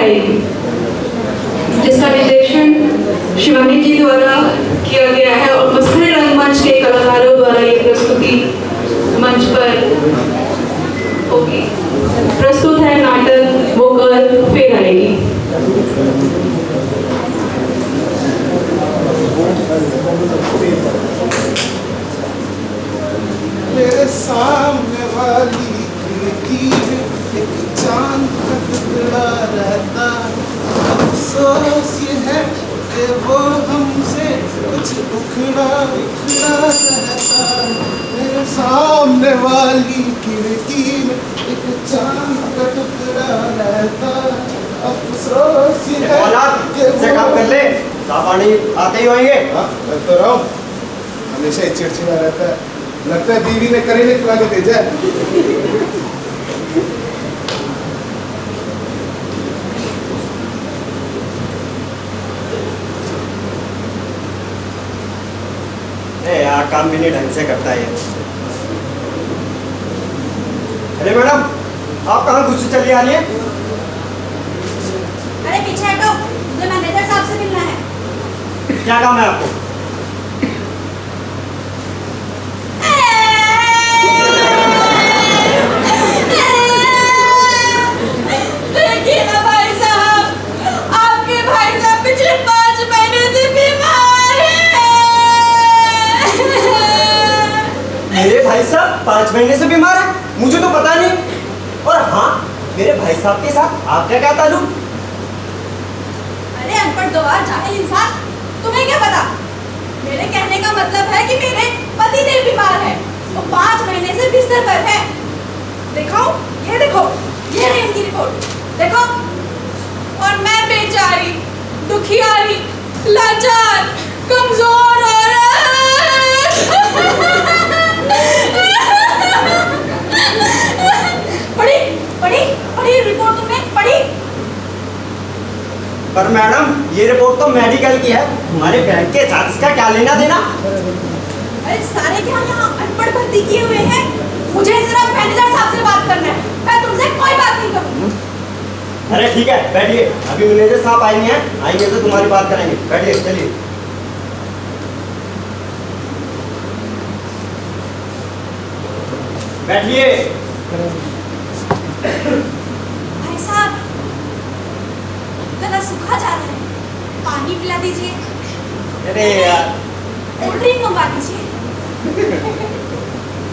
आएगी, जिसका निर्देशन शिवानी जी द्वारा किया गया है और मसरे रंगमंच के कलाकारों द्वारा ये प्रस्तुति मंच पर होगी। प्रस्तुत है नाटक वो कल फिर आएगी। मेरे सामने वाली खिड़की में एक चांद का टुकड़ा रहता, अफसोस ये है कि वो हमसे कुछ उखड़ा उखड़ा रहता। मेरे सामने वाली खिड़की में एक चांद का टुकड़ा रहता, अफसोस ये है कि वो काम कर ले, पानी आते ही होंगे। करता रहो, हमेशा ही चिड़चिड़ा रहता है, लगता है बीवी ने करेले खिला के भेजा है। यार काम भी नहीं ढंग से करता है। अरे मैडम, आप कहाँ गुस्से चली आ रही हैं? अरे पीछे हटो, मुझे मैनेजर साहब से मिलना है। क्या काम है आपको? देखिए ना भाई साहब, आपके भाई साहब पिछले 5 महीने से बीमार हैं। मेरे भाई साहब 5 महीने से बीमार है? मुझे तो पता नहीं। और हाँ, मेरे भाई साहब के साथ आपका क्या ताल्लुक? अरे अनपढ़ गवार जाहिल इंसान, तुम्हें क्या पता? मेरे कहने का मतलब है कि मेरे पति देव बीमार है, वो 5 महीने से बिस्तर पर है। देखो, ये देखो, ये है इनकी रिपोर्ट, देखो। और मैं बेचारी, दुखियारी, लाचार, कमजोर औरत। पढ़ी पढ़ी पढ़ी रिपोर्ट तुमने पढ़ी? पर मैडम, ये रिपोर्ट तो मेडिकल की है, हमारे बैंक के साथ इसका क्या लेना देना? अरे सारे क्या यहाँ अनपढ़ भर्ती किए हुए हैं? मुझे सिर्फ मैनेजर साहब से बात करना है, मैं तुमसे कोई बात नहीं करूँगी। अरे ठीक है, बैठिए, अभी मैनेजर साहब आएंगे, आएंगे तो तुम्हारी बात कराएंगे। बैठिए, चलिए। बैठिए। भाई साहब, गला सूखा जा रहा है, पानी पिला दीजिए। अरे यार, कोल्ड ड्रिंक मंगवा दीजिए।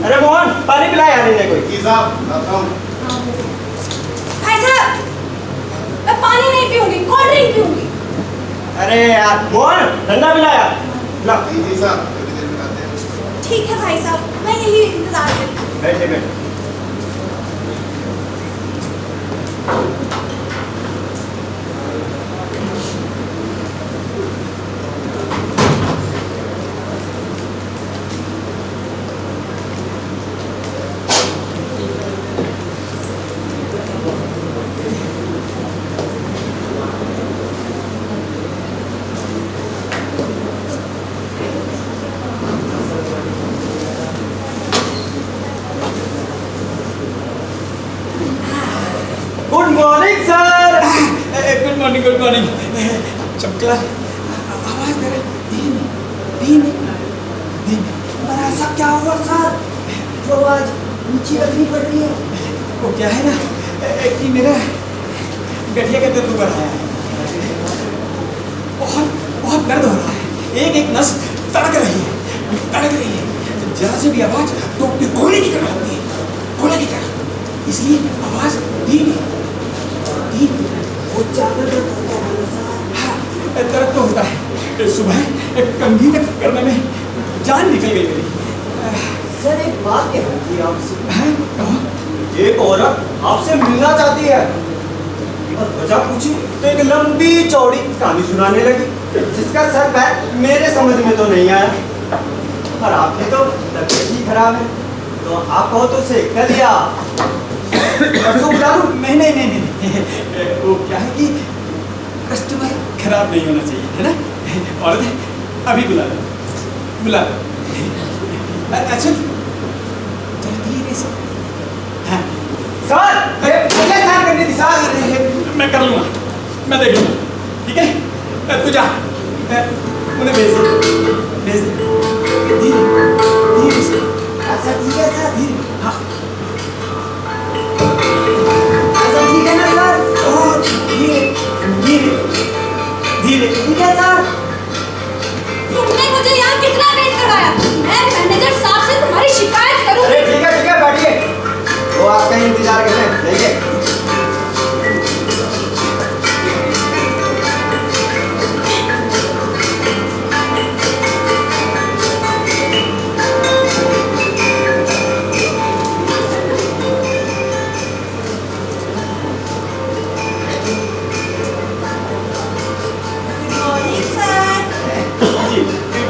अरे मोहन, पानी पिला यार इन्हें कोई। जी साहब, आता हूँ। भाई साहब, मैं पानी नहीं पीऊंगी, कोल्ड ड्रिंक पीऊंगी। अरे यार मोहन, ठंडा पिला यार। ला। जी साहब, थोड़ी देर में आते हैं। ठीक है भाई साहब, मैं यही इंतजार करूँगी। बैठिए, बैठिए। Good morning. चमकला, आवाज मेरे धीमी धीमी। पर ऐसा क्या हुआ सर, जो आवाज ऊंची रखनी पड़ रही है? वो क्या है ना कि मेरा गठिया का दर्द बढ़ रहा है, बहुत बहुत दर्द हो रहा है, एक एक नस तड़क रही है। जरा से भी आवाज तो गोली की तरह होती है, गोली की तरह। इसलिए आवाज धीमी धीमी। बहुत ज्यादा दर्द होता है। हाँ, दर्द तो होता है। सुबह कंघी तक करने में जान निकल गई मेरी। सर एक बात कहनी थी आपसे। एक औरत आपसे मिलना चाहती है और वजह पूछी तो एक लंबी चौड़ी कहानी सुनाने लगी, जिसका सर पैर मेरे समझ में तो नहीं आया। और आपकी तो तबीयत ही खराब है, तो आप कहो तो उसे कल या परसों बुला लूं? नहीं। वो क्या है कि कस्टमर खराब नहीं होना चाहिए, है ना? औरत है, अभी बुला लो। अच्छा चलो धीरे से। हाँ सर, मुझे काम करने दी सर। मैं कर लूँगा। मैं देख लूँगा, ठीक है? तू जा, उन्हें भेज दे, धीरे धीरे से। अच्छा ठीक है सर। धीरे, हाँ, अच्छा ठीक है ना सर। और धीरे धीरे धीरे। ठीक है सर। तुमने मुझे यहाँ कितना वेट करवाया? मैं मैनेजर साहब से तुम्हारी शिकायत करूंगी। अरे ठीक है बैठिए, वो आपका इंतजार कर रहे हैं, देखिए।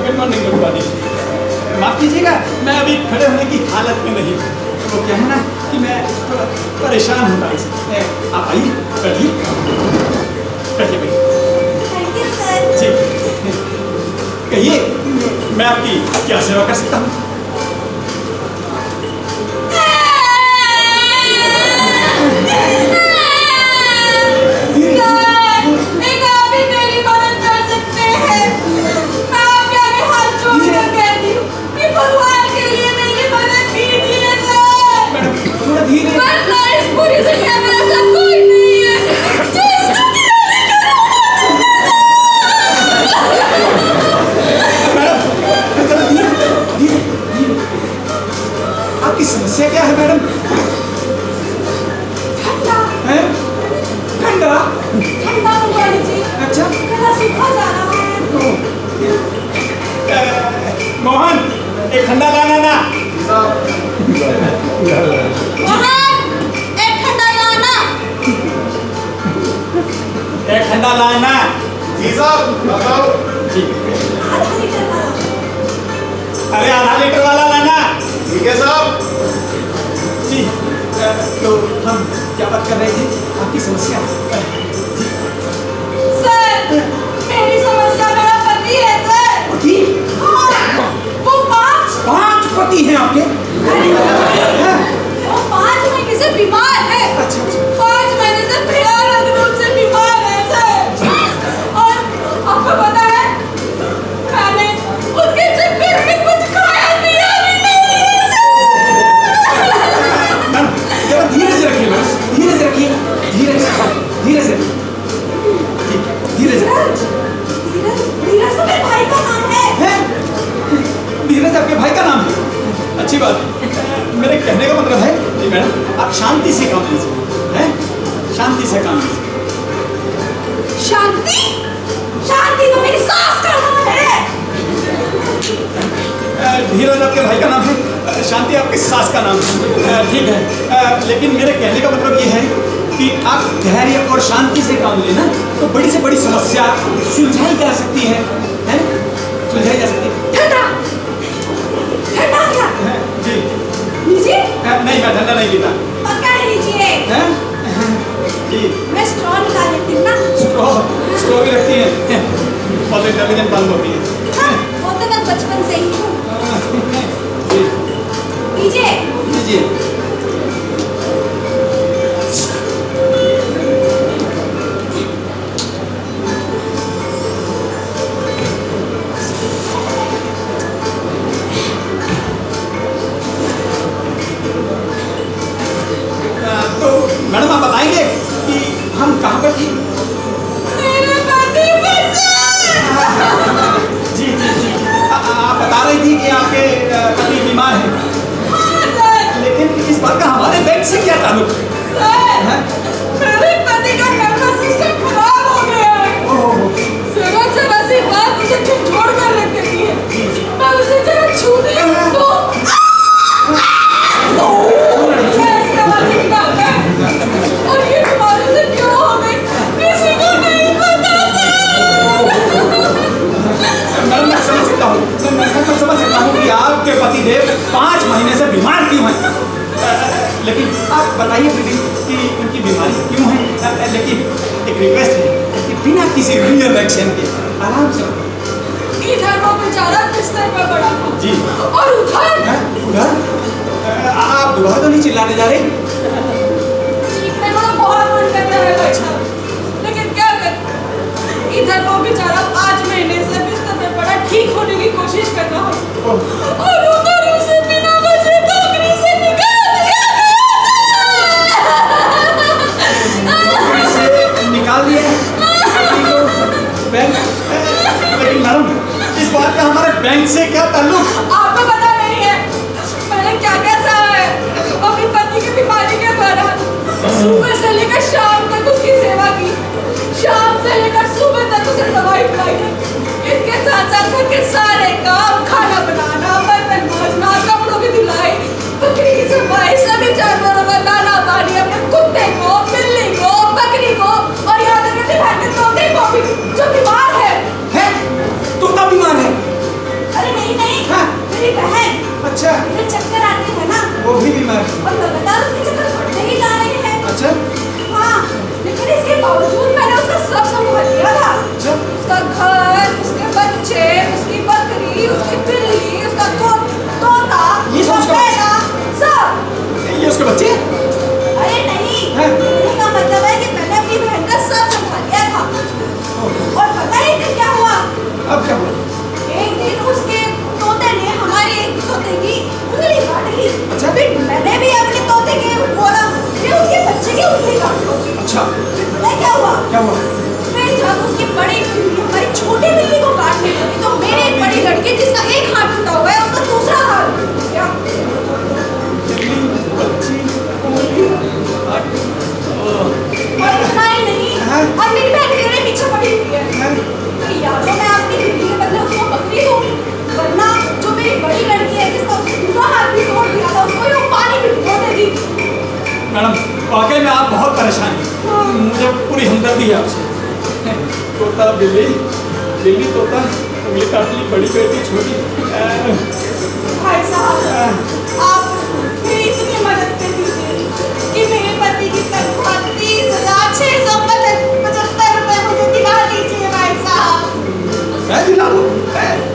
Good morning. माफ़ कीजिएगा, मैं अभी खड़े होने की हालत में नहीं हूँ। वो क्या है ना कि मैं थोड़ा परेशान हूँ टाइम से। आप आइए, बैठिए बैठिए। Thank you sir. जी, कहिए मैं आपकी क्या सेवा कर सकता हूँ? समस्या क्या है मैडम? ठंडा मंगवा लीजिए। अच्छा, गला सूखा जा रहा है। मोहन एक ठंडा लाना ना। मोहन एक ठंडा लाना। एक ठंडा लाना। जी साहब, बताओ। जी, आधा लीटर वाला। अरे आधा लीटर वाला लाना। ठीक है साहब। जी, तो हम क्या बात कर रहे थे? आपकी समस्या? जी, सर मेरी समस्या मेरा पति है सर। पति? हाँ, वो पांच पति हैं आपके? वो 5 महीने से बीमार है। अच्छा अच्छा। 5 महीने से भयानक रूप से बीमार है सर। और आपको पता है मैंने उसके चक्कर में कुछ खाया पिया भी नहीं है मैम, जरा धीरे से रखिए मैम, धीरे से रखिए, धीरे से, धीरे से। जी, धीरे से। धीरज तो मेरे भाई का नाम है। धीरज आपके भाई का नाम है? अच्छी बात है। मेरे कहने का मतलब है जी मैडम, आप शांति से काम लीजिए, हैं? शांति से काम लीजिए। शांति? शांति तो मेरी सास का नाम है। धीरज आपके भाई का नाम है, शांति आपकी सास का नाम है। ठीक है, लेकिन मेरे कहने का मतलब ये है कि आप धैर्य और शांति से काम लेना तो बड़ी से बड़ी समस्या सुलझाई जा सकती है, हैं? सुलझाई जा सकती है। ठंडा ठंडा क्या? जी, लीजिए। नहीं मैं ठंडा नहीं पीता। पक्का नहीं लीजिए। हैं? जी, मैं स्ट्रॉ निकाल लेती हूँ ना। स्ट्रॉ भी रखती है, बहुत इंटेलिजेंट बंद होती है। हाँ, वो तो मैं बचपन से ही हूँ। जी, लीजिए। लीजिए। तो मैडम आप बताएंगे कि हम कहाँ पर थे? मेरे पति जी जी जी, आप बता रही थी कि आपके पति बीमार हैं, सर, लेकिन इस बात का हमारे बैंक से क्या ताल्लुक? सर, मेरे पति का नर्वस सिस्टम खराब हो गया है। जरा सी बात मुझे झकझोर कर रख देती है। मैं उसे जरा छू दी तो ऐसे आवाज निकालता है। और ये बीमारी से क्यों हो गई किसी को नहीं पता मैडम मैं समझ सकता हूँ, मैं समझ सकता हूँ कि आपके पतिदेव 5 महीने से बीमार क्यों हैं, लेकिन आप बताइए दीदी कि उनकी बीमारी क्यों है। लेकिन एक रिक्वेस्ट है कि बिना किसी रिएक्शन के आराम से। इधर वो बेचारा बिस्तर पर पड़ा था जी, और उधर उधर आप दोबारा तो नहीं चिल्लाने जा रहे? चीखने को तो बहुत मन करता है भाई साहब, लेकिन क्या करें बैंक से क्या ताल्लुक? आपको पता नहीं है मैंने क्या क्या सहा है अपनी पति की बीमारी के दौरान। सुबह से लेकर शाम तक उसकी सेवा की, शाम से लेकर सुबह तक उसे दवाई पिलाई है। इसके साथ साथ घर के सारे काम, खाना बनाना, बर्तन मांजना, कपड़ों की धुलाई, बकरी की सफाई, सभी जानवरों का दाना पानी, अपने कुत्ते को, बिल्ली को, बकरी को और यहाँ तक अपने घर के तोते को भी, जो बीमार है। तोता बीमार है? अरे नहीं नहीं, मेरी बहन। अच्छा। मेरे चक्कर आते हैं ना, वो भी बीमार है? और लगातार उसके चक्कर बढ़ते ही जा रहे हैं। अच्छा। हाँ, लेकिन इसके बावजूद मैंने उसका सब संभाल लिया था। अच्छा। उसका घर, उसके बच्चे, उसकी बकरी, उसकी बिल्ली, उसका तोता, ये सब उसका बैला, सब। ये उसके बच्चे? अरे नहीं, कहने का मतलब है कि मैंने अपनी बहन का सब संभाल लिया था। और पता है फिर क्या हुआ? अब क्या हुआ? एक दिन उसके तोते ने हमारे एक तोते की उंगली काट ली। अच्छा। फिर मैंने भी अपने तोते के बोला कि उसके बच्चे की उंगली काट लो। अच्छा। पता है क्या हुआ? क्या हुआ? फिर जब उसकी बड़ी बिल्ली हमारी छोटी बिल्ली को काटने लगी तो मेरे बड़ी लड़की जिसका एक हाथ टूटा हुआ है उसका दूसरा हाथ क्या? और इतना ही नहीं, और मेरी बहन मेरे पीछे पड़ी हुई है कि या तो मैं अपनी बिल्ली के बदले उसको बकरी दूं, वरना जो मेरी बड़ी लड़की है जिसका दूसरा हाथ भी तोड़ दिया था उसको वो पानी भी भिगो देगी। मैडम, वाकई में आप बहुत परेशान हैं। मुझे पूरी हमदर्दी है आपसे। तोता बिल्ली, बिल्ली तोता, उंगली काट ली, बड़ी बेटी छोटी। भाई साहब, आप मेरी इतनी मदद कर दीजिए कि मेरे पति की तनख्वाह 30,675 रुपए मुझे दिला दीजिए भाई साहब। मैं दिला दूं?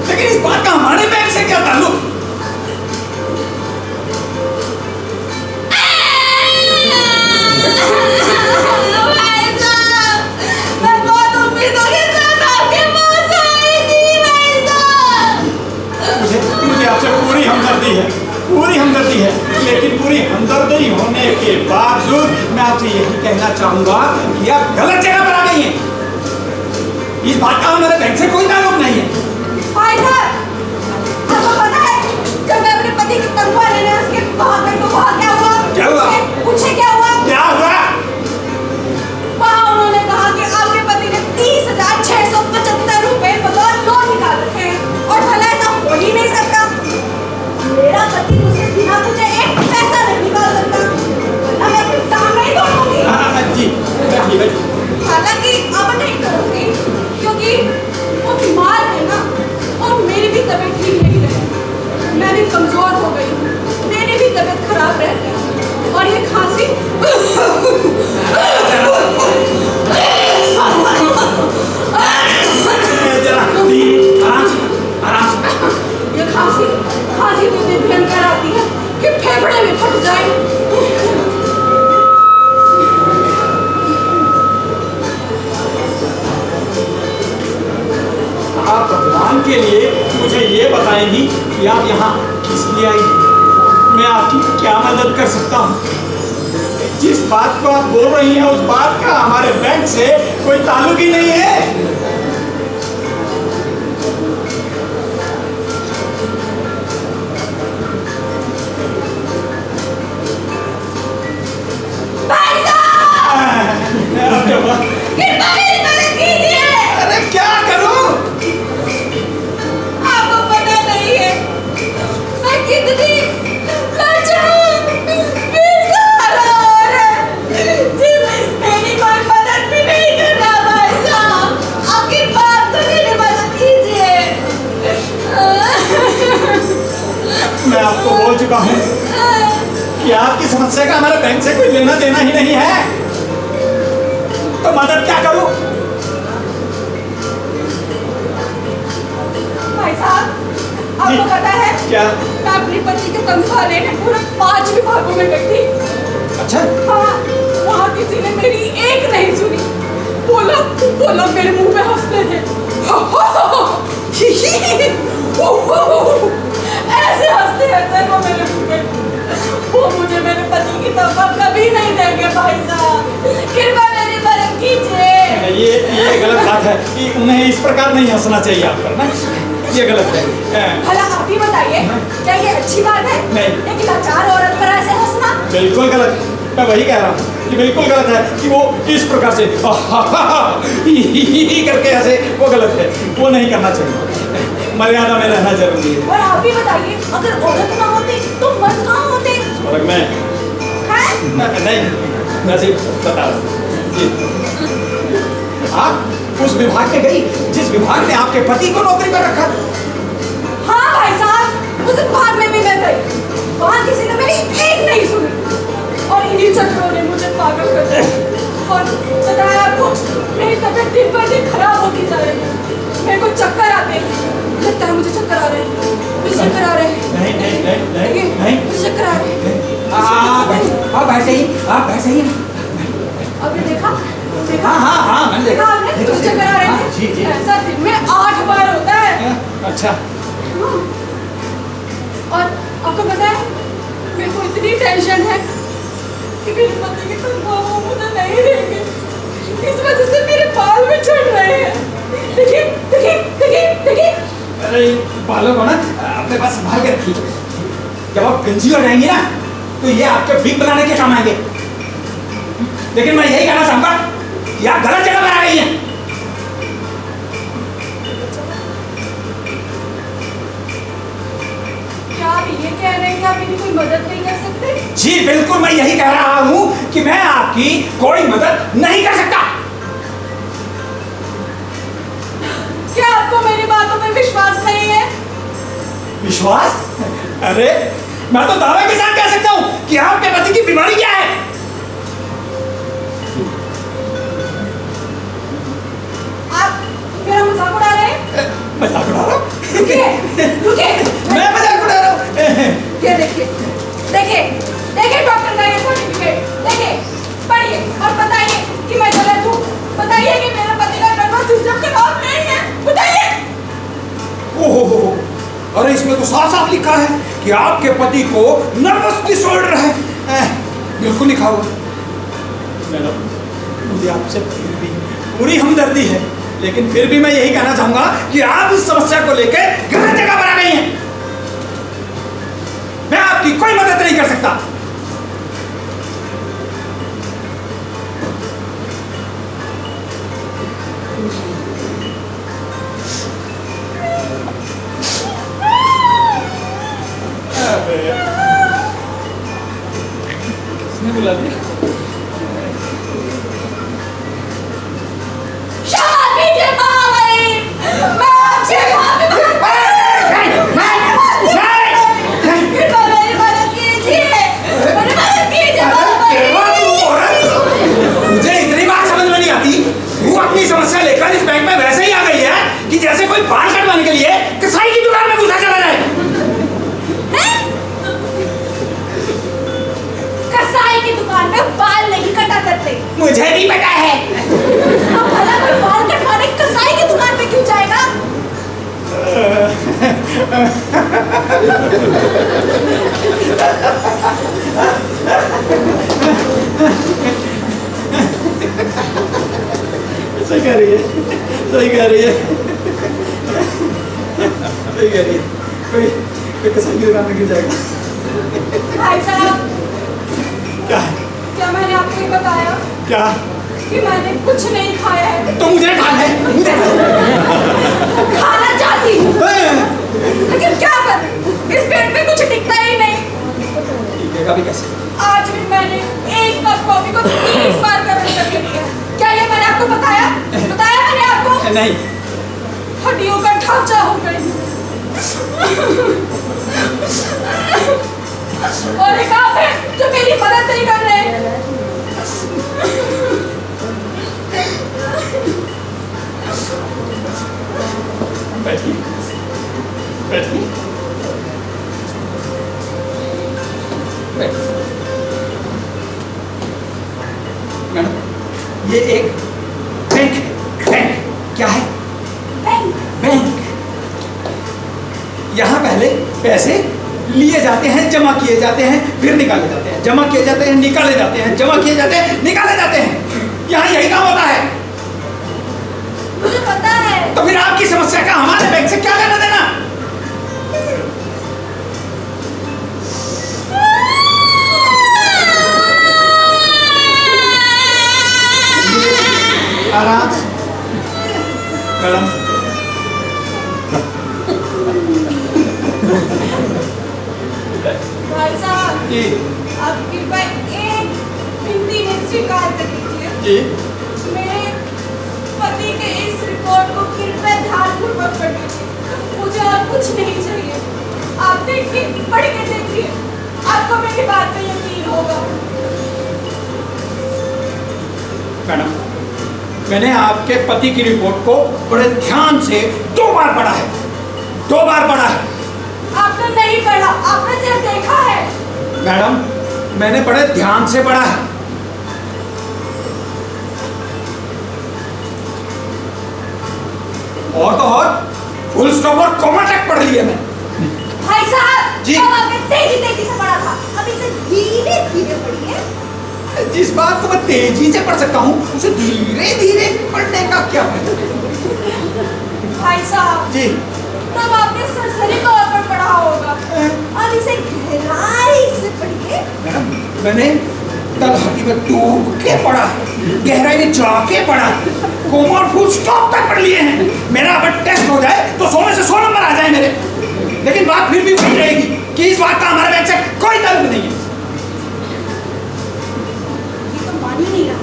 लेकिन इस बात का हमारे बैंक से क्या ताल्लुक? भाई साहब, मैं बहुत उम्मीदों के साथ आपके पास आई थी भाई साहब। मुझे आपसे पूरी हमदर्दी है, पूरी हमदर्दी है, लेकिन पूरी हमदर्दी होने के बावजूद मैं आपसे यही कहना चाहूंगा कि आप गलत जगह पर आ गई हैं। इस बात का हमारे बैंक से कोई ताल्लुक नहीं है। भाई साहब, आपको पता है जब मैं अपने पति की तनख्वाह लेने उसके वहाँ गई तो वहाँ क्या हुआ? क्या हुआ? पूछे क्या हुआ? क्या हुआ? वहाँ उन्होंने कहा कि आपके पति ने 30,675 रुपए बगैर लोन निकाल रखे हैं और भला ऐसा हो ही नहीं सकता। मेरा पति मुझसे बिना मुझे एक पैसा नहीं निकाल सकता, वरना मैं अपनी टांग नहीं तोड़ूंगी। जी, बैठिए। हालांकि अब नहीं करूंगी क्योंकि वो बीमार है ना, और मेरी भी तबीयत ठीक नहीं रही, मैं भी कमजोर हो गई, मेरी भी तबीयत खराब रहती है और ये खांसी ये खांसी तो इतनी भयंकर आती है कि फेफड़े में फट जाए। आप भगवान के लिए मुझे ये बताएंगी कि आप यहाँ किस लिए आई हैं? मैं आपकी क्या मदद कर सकता हूँ? जिस बात को आप बोल रही हैं उस बात का हमारे बैंक से कोई ताल्लुक ही नहीं है। अब क्या हुआ? अरे क्या करूं? आपको पता नहीं है मैं कितनी लाचार, बेसहारा और जी मेरी कोई मदद भी नहीं कर रहा भाई साहब। आपकी बात तो मेरी मदद कीजिए। मैं आपको बोल चुका हूँ कि आपकी समस्या का हमारे बैंक से कोई लेना देना ही नहीं है, तो मदद क्या करूं? भाई साहब, आपको पता है क्या? मैं अपनी पति की तनख्वाह लेने पूरे 5 विभागों में गई थी। अच्छा। हाँ, वहाँ किसी ने मेरी एक नहीं सुनी। बोला मेरे मुंह में हंसते थे। ऐसे हंसते वो मेरे मुंह में। वो मुझे मेरे पति की तनख्वाह कभी नहीं देंगे भाई साहब। कृपया मेरी मदद कीजिए। ये गलत बात है कि उन्हें इस प्रकार नहीं हंसना चाहिए आप पर ना। ये गलत है। भला आप ही बताइए, क्या ये अच्छी बात है? नहीं। एक लाचार औरत पर ऐसे हंसना? बिल्कुल गलत है। मैं वही कह रहा हूँ कि बिल्कुल गलत है कि वो इस प्रकार से ही करके ऐसे, वो गलत है, वो नहीं करना चाहिए। मर्यादा में रहना जरूरी है। और आप ही बताइए, अगर औरत ना होती तो मर्द कहाँ होते? स्वर्ग में। नहीं, मैं सिर्फ बता रहा हूँ। आप उस विभाग में गई जिस विभाग ने आपके पति को नौकरी पर रखा। हाँ भाई साहब, उस विभाग में भी मैं गई, वहाँ किसी ने मेरी एक नहीं सुनी और इन्हीं चक्करों ने मुझे पागल कर दिया। और बताया आपको, मेरी तबीयत दिन पर दिन खराब होती जा रही है। मेरे को चक्कर आते हैं, लगता है मुझे चक्कर आ रहे हैं, मुझे चक्कर आ रहे हैं। नहीं नहीं नहीं नहीं नहीं, मुझे चक्कर आ रहे हैं। आप ऐसे ही, आप ऐसे ही। आपने देखा? देखा? हाँ मैंने देखा आपने? मुझे चक्कर आ रहे हैं। जी जी। ऐसा दिन में 8 बार होता है। अच्छा। और आपको पता है, मेरे को इतनी टेंशन है कि मेरे पति के तनख्वाह मुझे नहीं देंगे, इस वजह से मेरे बाल भी झड़ रहे हैं। देखिए देखिए देखिए देखिए। अरे बालों को ना अपने पास संभाल के रखिए। जब आप गंजी हो जाएंगे ना, तो ये आपके विग बनाने के काम आएंगे। लेकिन मैं यही कहना चाहूंगा कि आप गलत जगह पर आ गई हैं। क्या आप ये कह रहे हैं कि आप मेरी कोई मदद नहीं कर सकते? जी बिल्कुल, मैं यही कह रहा हूं कि मैं आपकी कोई मदद नहीं कर सकता। क्या आपको मेरी बातों पर विश्वास नहीं है? विश्वास? अरे मैं तो दावे के साथ कह सकता हूं कि आपके पति की बीमारी क्या है। आप मेरा मजाक उड़ा रहे हैं? मजाक उड़ा रहा हूं? रुकिए रुकिए, मैं मजाक उड़ा रहा हूं? ये देखिए देखिए देखिए डॉक्टर का ये सर्टिफिकेट देखिए, पढ़िए और बताइए कि मैं गलत हूँ। बताइए कि मेरे पति का नर्वस सिस्टम खराब नहीं है, बताइए। ओहो, अरे इसमें तो साफ साफ लिखा है कि आपके पति को नर्वस डिसऑर्डर है। बिल्कुल लिखा हुआ। मैडम, मुझे आपसे फिर भी पूरी हमदर्दी है, लेकिन फिर भी मैं यही कहना चाहूंगा कि आप इस समस्या को लेकर गलत जगह पर आ गई हैं। मैं आपकी कोई मदद नहीं कर सकता। किसने बुला दिया? अपनी समस्या लेकर इस बैंक में वैसे ही आ गई है कि जैसे कोई बाल कटवाने के लिए कसाई की दुकान में घुसा चला जाए। कसाई की दुकान में बाल नहीं कटा करते। मुझे भी पता है। अब भला कोई बाल कटवाने कसाई की दुकान में क्यों जाएगा? सही कह रही है, सही कह रही है, सही कह रही है। कोई कसाई की दुकान में क्यों जाएगा? भाई साहब, क्या है? क्या मैंने आपको ये बताया क्या? कि मैंने कुछ नहीं खाया है? तो मुझे खाना है, मुझे खाना चाहती हूँ, लेकिन क्या करूं? इस पेट में कुछ टिकता ही नहीं। टिकेगा भी कैसे? आज भी मैंने एक कप कॉफी को 30 बार गर्म करके लिया। क्या ये मैंने आपको बताया? बताया मैंने आपको? नहीं। हड्डियों का ढांचा हो गई। और एक आप है जो मेरी मदद नहीं कर रहे। बैठिए, बैठिए, बैठिए। मैडम, ये एक बैंक है। बैंक क्या है? बैंक। बैंक। यहाँ पहले पैसे लिए जाते हैं, जमा किए जाते हैं, फिर निकाले जाते हैं, जमा किए जाते हैं, निकाले जाते हैं, जमा किए जाते हैं, निकाले जाते हैं। यहाँ यही काम होता है। मुझे पता है। तो फिर आपकी समस्या का हमारे बैंक से क्या लेना देना? आराम से। मैडम भाई साहब जी आप कृपया एक विनती में स्वीकार कर लीजिए। जी मेरे पति के इस रिपोर्ट को कृपया ध्यानपूर्वक पढ़ लीजिए। मुझे और कुछ नहीं चाहिए। आप देखिए, पढ़ के देखिए, आपको मेरी बात पे यकीन होगा। मैडम, मैंने आपके पति की रिपोर्ट को बड़े ध्यान से 2 बार पढ़ा है, 2 बार पढ़ा है। आपने नहीं पढ़ा, आपने सिर्फ देखा है। मैडम, मैंने बड़े ध्यान से पढ़ा है। और तो और फुल स्टॉप और कॉमा तक पढ़ लिया मैं। भाई साहब जी। अब आपने तेजी से पढ़ा था, अब इसे धीरे धीरे पढ़िए। जिस बात को मैं तेजी से पढ़ सकता हूँ उसे धीरे धीरे पढ़ने का क्या फायदा? भाई साहब जी तब आपने सरसरी तौर पर पढ़ा होगा, अब इसे गहराई से पढ़िए। मैडम, मैंने तलहटी में डूब के पढ़ा है, गहराई में जाके पढ़ा है, कोमा और फुल स्टॉप तक पढ़ लिए हैं। मेरा अगर टेस्ट हो जाए तो 100 में से 100 नंबर आ जाए मेरे। लेकिन बात फिर भी वही रहेगी कि इस बात का हमारे बैंक से कोई ताल्लुक नहीं है। ये तो मान ही नहीं रहा।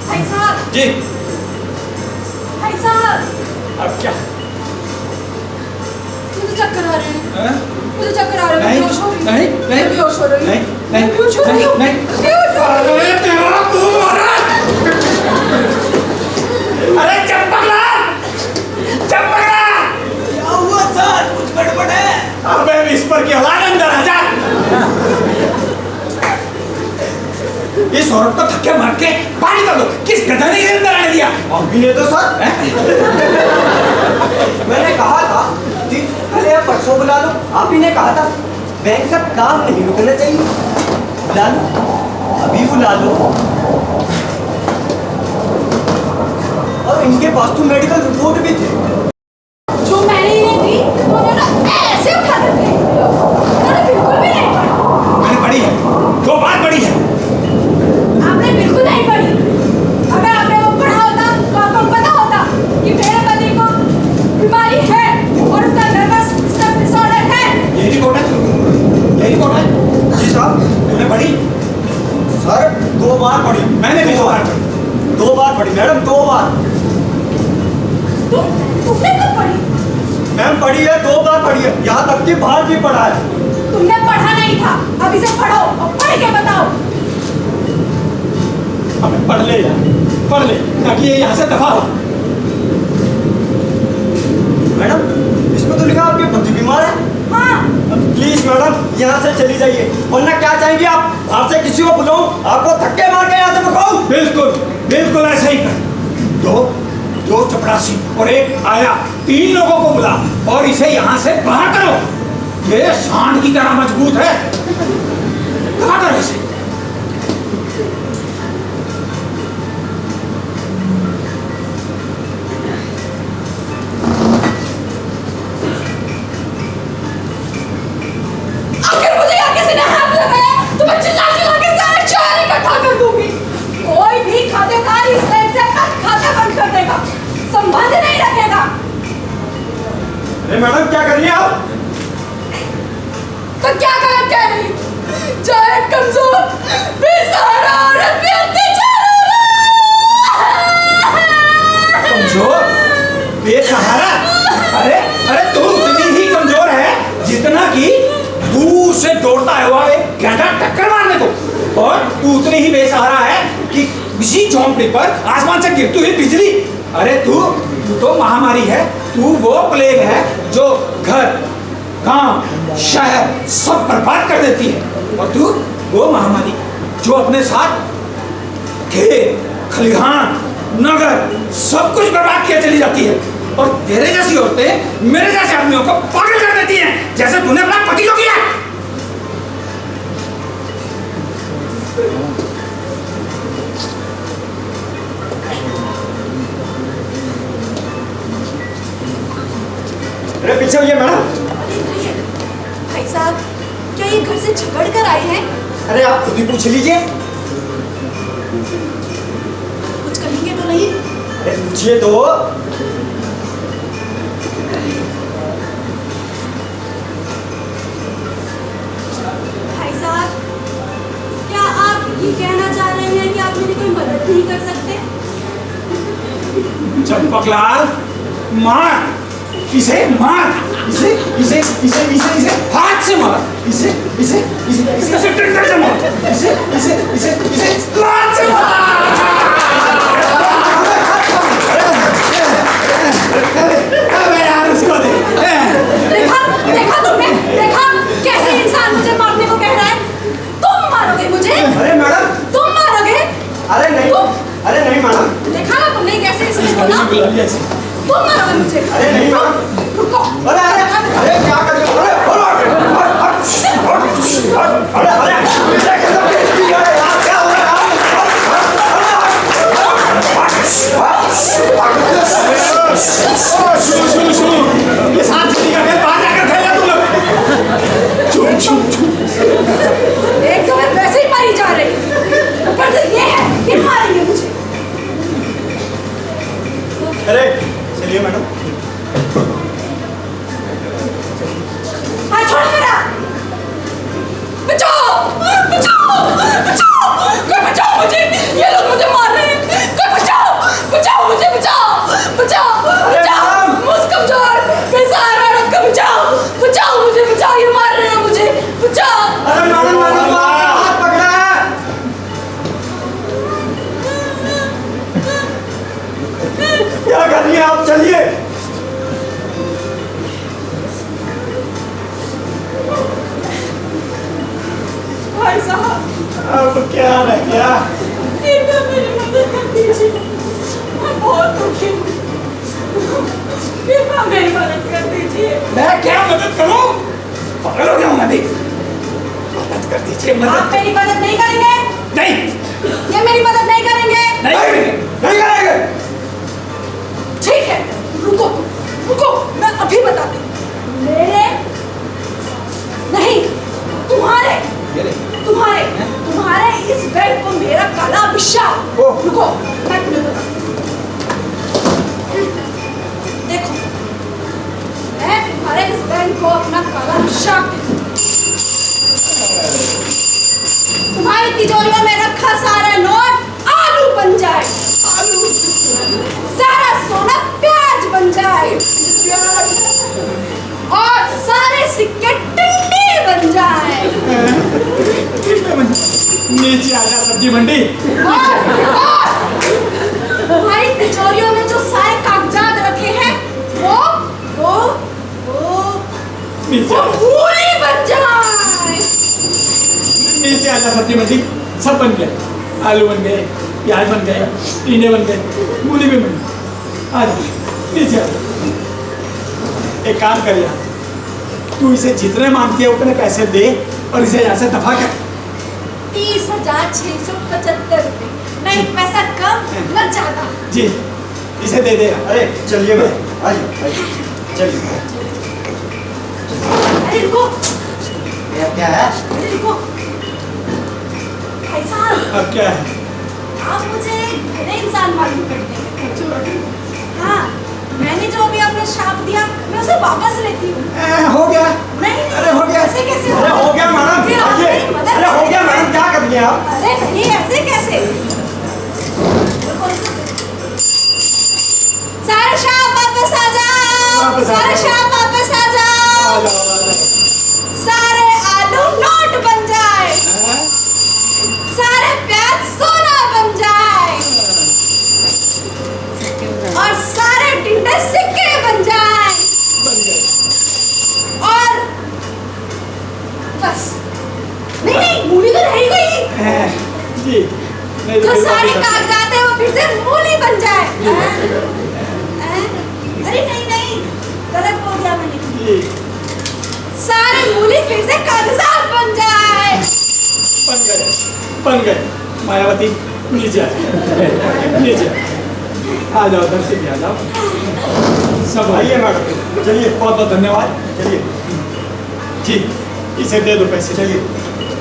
भाई साहब, जी भाई साहब, अब क्या? मुझे चक्कर आ रहे हैं, हैं? मुझे चक्कर आ रहे हैं, नहीं, बेहोश हो रही हूँ। नहीं, नहीं, मैं बेहोश हो रही हूँ। नहीं, नहीं, बेहोश हो रही हूँ। नहीं, बेहोश हो रही हूँ। अरे तेरा मुंह हो रहा है। अरे चंपकलाल, चंपकलाल! क्या हुआ सर, कुछ गड़बड़ है? अबे विस्पर की औलाद, अंदर आ जा। इस औरत को धक्के मार के पानी कर दो। किस गधा ने इसे अंदर आने दिया? अभी ने तो सर मैंने कहा था कि कल या परसों बुला लो। आप ही ने कहा था बैंक का काम नहीं रुकना चाहिए। बुला लो, अभी बुला लो। और इनके पास तो मेडिकल रिपोर्ट भी थे। जो मैंने इन्हें दी, उन्होंने ऐसे उठा कर फेंक दिया। उन्होंने बिल्कुल भी नहीं पढ़ा। मैंने पढ़ी है, 2 बार पढ़ी है। आपने बिल्कुल नहीं पढ़ी। अगर आपने वो पढ़ा होता तो आपको पता होता कि मेरे पति को बीमारी है और उसका नर्वस सिस्टम डिसऑर्डर है। ये रिपोर्ट है, ये रिपोर्ट है। जी साहब, तूने पढ़ी? सर 2 बार पढ़ी। मैंने भी 2 बार पढ़ी। 2 बार पढ़ी मैडम, 2 बार। तुमने कब पढ़ी? मैम पढ़ी है, 2 बार पढ़ी है, यहाँ तक कि बाहर भी पढ़ा है। तुमने पढ़ा नहीं था। अब इसे पढ़ो और पढ़ के बताओ। अब पढ़ ले यार, पढ़ ले ताकि ये यहाँ से दफा हो। मैडम इसमें तो लिखा आपके पति बीमार है। हाँ, प्लीज मैडम यहाँ से चली जाइए, वरना क्या चाहेंगे आप? बाहर से किसी को बुलाऊं, आपको धक्के मार के यहाँ से भगाऊं? बिल्कुल बिल्कुल ऐसा ही कर। 2 चपरासी और 1 आया, 3 लोगों को बुला और इसे यहाँ से बाहर करो। ये सांड की तरह मजबूत है। दफा करो इसे। अगर मुझे यहाँ किसी ने हाथ लगाया तो मैं चिल्ला चिल्ला के सारे 4 इकट्ठा कर दूंगी। कोई भी खातेदार इस बैंक से अपना खाता बंद कर देगा, संबंध नहीं रखेगा। अरे मैडम क्या कर रही हैं आप? तो क्या गलत कह रही? चाहे कमजोर बेसहारा औरत भी अत्याचार हो रहा है। कमजोर बेसहारा? अरे अरे तू उतनी ही कमजोर है जितना कि दूर से दौड़ता हुआ एक गधा टक्कर मारने को, और तू उतनी ही बेसहारा है कि किसी झोंपड़ी पर आसमान से गिरती हुई बिजली। अरे तू तो महामारी है, तू वो प्लेग है जो घर गांव शहर सब बर्बाद कर देती है, और तू वो महामारी जो अपने साथ खेत खलिहान नगर सब कुछ बर्बाद किया चली जाती है। और तेरे जैसी औरतें मेरे जैसे आदमियों को पागल कर देती हैं, जैसे तूने अपना पति को किया। अरे पीछे होइए मैडम। भाई साहब, क्या ये घर से झगड़ कर आए हैं? अरे आप खुद ही पूछ लीजिए। कुछ कहेंगे तो नहीं? अरे पूछिए तो। भाई साहब, क्या आप ये कहना चाह रहे हैं कि आप मेरी कोई मदद नहीं कर सकते? चंपकलाल, मार इसे, मार इसे, इसे इसे इसे इसे हाथ से मार, इसे इसे इसे इसे इसे डंडे से मार, इसे इसे इसे इसे लात से मार। अबे यार उसको दे। देखा देखा तुमने, देखा कैसे इंसान मुझे मारने को कह रहा है? तुम मारोगे मुझे? अरे मैडम, तुम मारोगे? अरे नहीं, अरे नहीं मैडम। देखा ना तुमने कैसे इसने बोला? तुम मारोगे मुझे? अरे नहीं मैडम। रुको। अरे अरे अरे क्या कर रहे हो? अरे अरे क्या हो रहा है? ये साथ चली का खेल बाहर जाकर खेलना तुम लोग। चुप चुप चुप। एक तो मैं वैसे ही मारी जा रही, ऊपर से ये है, ये मारेंगे मुझे। अरे चलिए मैडम। हाँ छोड़ मेरा। बचाओ बचाओ बचाओ, कोई बचाओ मुझे, ये लोग मुझे मार रहे हैं, कोई बचाओ बचाओ मुझे, बचाओ बचाओ बचाओ, मुझ कमजोर बेसहारा औरत को बचाओ, बचाओ मुझे, बचाओ, ये मार रहे हैं मुझे, बचाओ। अरे मैडम, मैडम को आपका हाथ पकड़ा है। क्या कर रही हैं आप? चलिए। भाई साहब, अब क्या रह गया? कृपया मेरी मदद कर दीजिए, मैं बहुत दुखी हूँ, कृपया मेरी मदद कर दीजिए। मैं क्या मदद करूं? पागल हो गया हूं मैं भी। मदद कर दीजिए, आप मदद। मेरी मदद नहीं करेंगे? नहीं ये मेरी मदद नहीं करेंगे? नहीं करेंगे, नहीं करेंगे। ठीक है, रुको रुको, मैं अभी बताती हूँ। मेरे नहीं, तुम्हारे तुम्हारे तुम्हारे इस बेड को मेरा काला अभिशाप। रुको, मैं तुम्हें बताती हूँ। देखो, मैं तुम्हारे इस बेड को अपना काला अभिशाप देती हूँ। तुम्हारी तिजोरियों में रखा सारा नोट आलू बन जाए, आलू, सारा सोना प्याज बन जाए, प्याज, और सारे सिक्के टिंडे बन जाए। नीचे आजा सब्जी मंडी। और तुम्हारी तिजोरियों में जो सारे कागजात रखे हैं वो नीचे आजा। मूली बन जाए। नीचे आजा सब्जी मंडी। सब बन गया, आलू बन गए, प्याज बन गए, टिंडे बन गए, मूली भी बन गई। आ जा, नीचे आजा। एक काम कर यार, तू इसे जितने मांगती है उतने पैसे दे और इसे यहाँ से दफा कर। 30,675 रुपए, नहीं पैसा कम न ज्यादा। जी, इसे दे देगा। अरे चलिए मैडम, आइए आइए, चलिए। अरे रुको, क्या है? अरे रुको, भाई साहब, अब क्या है? आप मुझे भले इंसान मालूम करते हैं। हाँ, मैंने जो अभी आपने श्राप दिया, मैं उसे वापस लेती हूँ। हो गया। नहीं, अरे हो गया। ऐसे कैसे अरे हो गया मैडम, फिर आप आइए। मेरी मदद अरे हो गया करेंगे? मैडम, क्या कर दिया आप? अरे नहीं, ऐसे कैसे? रुको, रुको। सारे श्राप वापस आ जाओ, वापस आ सारे जाओ। श्राप वापस आ आ जाओ, जाओ, आ जाओ। सारे आलू नोट बन जाए, हाँ? सारे प्याज सोना बन जाए, और सारे टिंडे सिक्के बन जाए, बन गए। और बस। नहीं नहीं, मूली तो रह ही गई। हैं, जी, नहीं तो जो फिर सारे वापस आ- कागजात है वो फिर से मूली बन जाए। अरे नहीं नहीं, गलत बोल दिया मैंने। जी, सारे मूली फिर से कागजात बन जाए। बन गए। मायावती नीचे आ, नीचे आ जाओ, दर्शन भी आ जाओ। सब आइए मैडम, चलिए। बहुत बहुत धन्यवाद। चलिए जी, इसे दे दो पैसे। चलिए,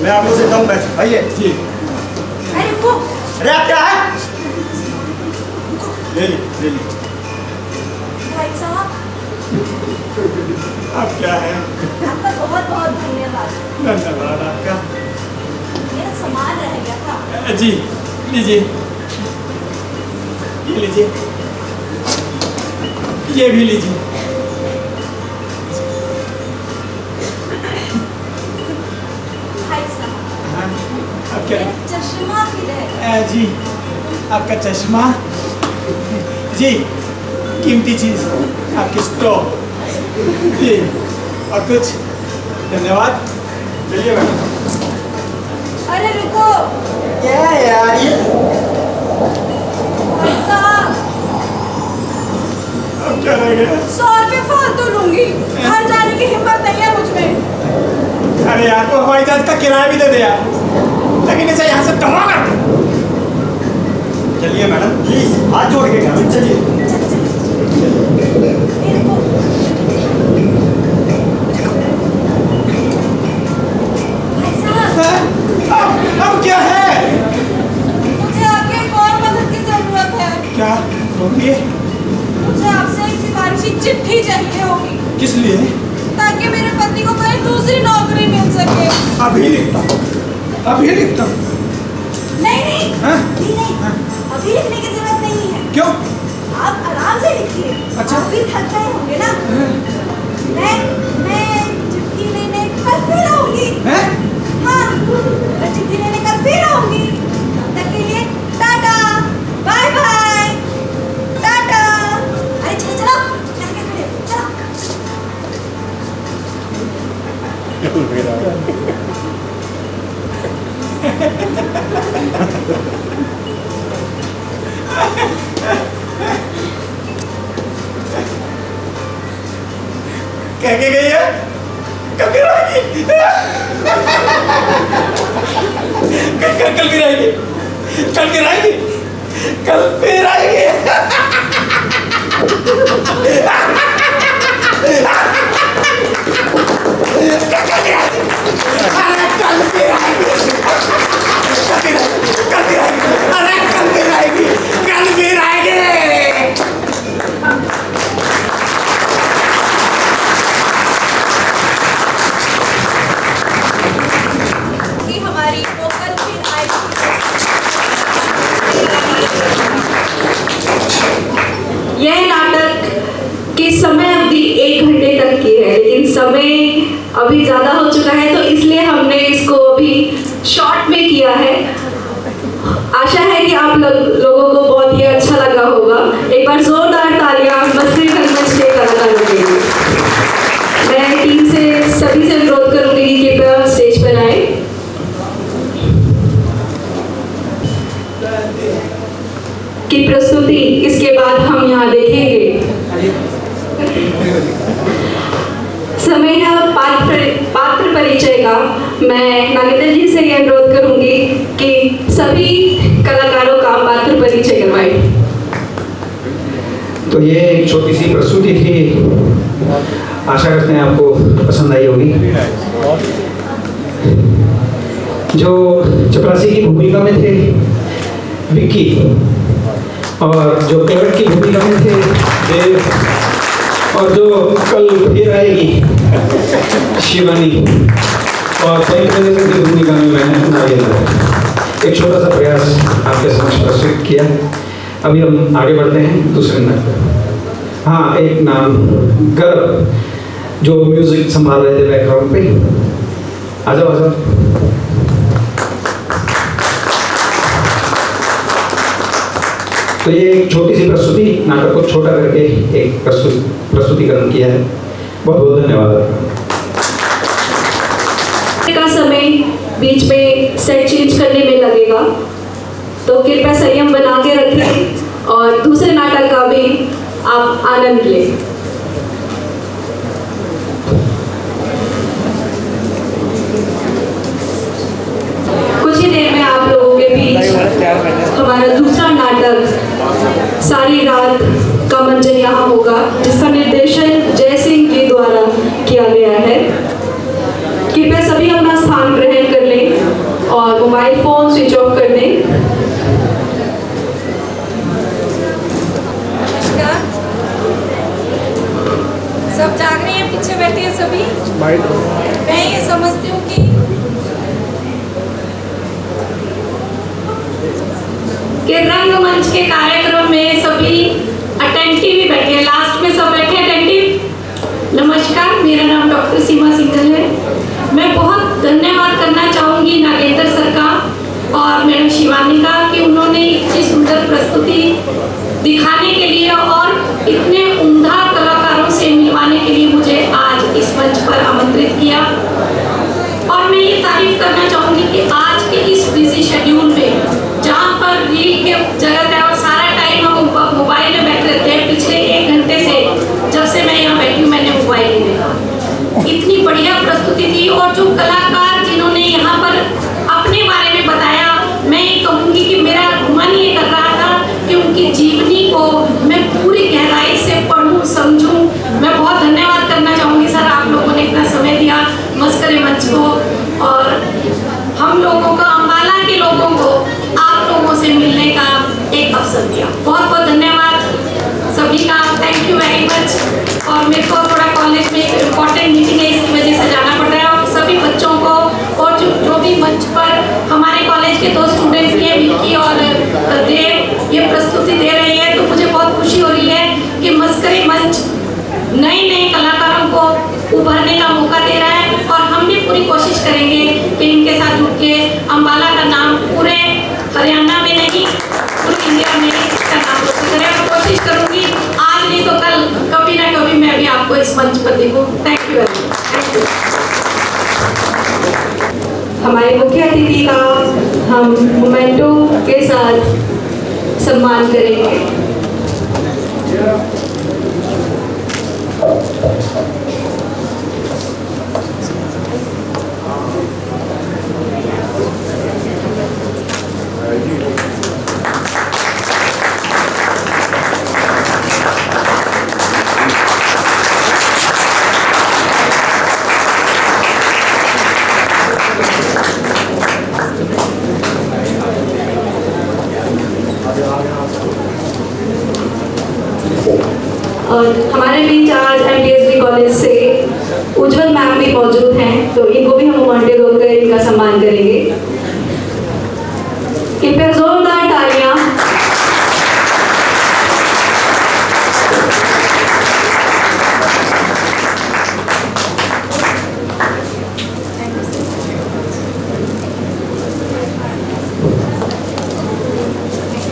मैं आपको देता हूँ पैसे। आइए। जी, अरे रुको, अरे आप क्या है? ले ली। भाई साहब, आप क्या है? आपका बहुत बहुत धन्यवाद। धन्यवाद आपका। मेरा सामान रह गया था। जी लीजिए, ये लीजिए, ये भी लीजिए। भाई साहब, हाँ, आप क्या? मेरा चश्मा भी रह गया। जी, आपका चश्मा जी, कीमती चीज, आपकी स्टोव जी, और कुछ? धन्यवाद। चलिए मैडम। अरे रुको क्या है यार ये? भाई साहब, अब क्या रह गया? 100 रुपये फालतू लूंगी। घर जाने की हिम्मत नहीं है मुझ में। अरे यार, वो हवाई जहाज का किराया भी दे दे यार, लेकिन इसे यहाँ से कमा कर। चलिए मैडम, प्लीज हाथ जोड़ के घर चलिए। मेरे को भाई साहब, अब क्या है? मुझे आपकी एक और मदद की जरूरत है। क्या बोलिए? मुझे आपसे एक सिफारिशी चिट्ठी चाहिए होगी, किस लिए? ताकि मेरे पति को कहीं दूसरी नौकरी मिल सके। अभी लिखता हूँ, अभी लिखता हूँ। नहीं हाँ? नहीं, अभी लिखने की जरूरत नहीं है। क्यों? आप आराम से लिखिए। अच्छा। आप भी थक गए होंगे ना। मैं चिट्ठी लेने कल फिर आऊंगी। हैं? हाँ, मैं चिट्ठी लेने कल फिर आऊंगी। तब तक के लिए टाटा, बाय बाय, टाटा। अरे चलो चलो, क्या क्या खड़े हो? चलो। कह के गई है, कल फिर आएगी। कल फिर आएगी, कल फिर आएगी, कल फिर आएगी। कि हमारी वो कल फिर आएगी। यह नाटक की समय अवधि 1 घंटे तक की है, लेकिन समय अभी ज़्यादा हो चुका है, तो इसलिए हमने इसको अभी शॉर्ट में किया है। आशा है कि आप लोगों को बहुत ही अच्छा लगा होगा। एक बार जोरदार तालियां मस्जिद रंगमंच के कलाकारों के लिए। मैं टीम से सभी से अनुरोध करूंगी कि कृपया स्टेज पर आए। की प्रस्तुति इसके बाद हम यहाँ देखेंगे। समय है पात्र परिचय का। मैं नागेंद्र जी से ये अनुरोध करूंगी कि सभी कलाकारों का पात्र परिचय करवाएं। तो ये एक छोटी सी प्रस्तुति थी, आशा करते हैं आपको पसंद आई होगी। जो चपरासी की भूमिका में थे विक्की, और जो केवट की भूमिका में थे देव, और जो कल फिर आएगी शिवानी, और की भूमिका में मैंने नागेंद्र। एक छोटा सा प्रयास आपके समक्ष प्रस्तुत किया। अभी हम आगे बढ़ते हैं दूसरे नाटक। हाँ, एक नाम गर्व, जो म्यूजिक संभाल रहे थे बैकग्राउंड पे। आ जाओ आ जाओ। तो ये एक छोटी सी प्रस्तुति, नाटक को छोटा करके एक प्रस्तुतिकरण किया है। बहुत बहुत धन्यवाद। का समय बीच में सेट चेंज करने में लगेगा, तो कृपया संयम बना के रखें और दूसरे नाटक का भी आप आनंद लें। कुछ ही देर में आप लोगों के बीच हमारा दूसरा नाटक सारी रात का मंचन यहाँ होगा, जिसका निर्देशन जय सिंह जी द्वारा किया गया है। कृपया सभी अपना स्थान ग्रहण कर लें और मोबाइल फोन स्विच ऑफ कर दें। मैं ये समझती हूँ कि रंगमंच के कार्यक्रम में सभी अटेंटिव ही बैठे, लास्ट में सब बैठे अटेंटिव। नमस्कार, मेरा नाम डॉक्टर सीमा सिंघल है। मैं बहुत धन्यवाद करना चाहूँगी नागेंद्र सर का और मैडम शिवानी का कि उन्होंने इतनी सुंदर प्रस्तुति दिखाने के लिए और इतने उम्दा कलाकारों से मिलवाने के लिए मुझे आज इस मंच पर आमंत्रित किया। और मैं ये तारीफ करना चाहूँगी कि आज के इस बिजी शेड्यूल में जहाँ पर रील के जगत है और सारा टाइम हम मोबाइल में बैठे रहते हैं, पिछले 1 घंटे से जब से मैं यहाँ बैठी हूँ मैंने मोबाइल ही देखा। इतनी बढ़िया प्रस्तुति थी और जो कलाकार जिन्होंने यहाँ पर अपने बारे में बताया, मैं ये कहूँगी कि मेरा मन ये कर रहा था कि उनकी जीवनी को मैं पूरी गहराई से पढ़ूँ, समझूँ। मैं बहुत धन्यवाद करना चाहूँगी सर, आप लोगों ने इतना समय दिया मस्करे मंच को और हम लोगों को, अम्बाला के लोगों को आप लोगों से मिलने का एक अवसर दिया। बहुत बहुत धन्यवाद सभी का, थैंक यू वेरी मच। और मेरे को थोड़ा कॉलेज में एक इम्पॉर्टेंट मीटिंग है, इसकी वजह से जाना पड़ रहा है। और सभी बच्चों को और जो भी मंच पर हमारे कॉलेज के 2 स्टूडेंट्स ये विक्की और देव ये प्रस्तुति दे रहे हैं, तो मुझे बहुत खुशी हो रही है कि मस्करे मंच नए कलाकारों को उभरने का मौका दे रहा है। और हम भी पूरी कोशिश करेंगे कि इनके साथ जुड़ के अम्बाला का नाम पूरे हरियाणा में नहीं पूरे इंडिया में इसका नाम रोशन करें। और कोशिश करूंगी आज नहीं तो कल कभी ना कभी मैं भी आपको इस मंच पर देखूं। Thank you very much. Thank you. हमारे मुख्य अतिथि का हम मोमेंटो के साथ सम्मान करेंगे। और हमारे बीच आज MTSB कॉलेज से उज्जवल मैम भी मौजूद हैं, तो इनको भी हम मोमेंटो देकर इनका सम्मान करेंगे। कृपया जोर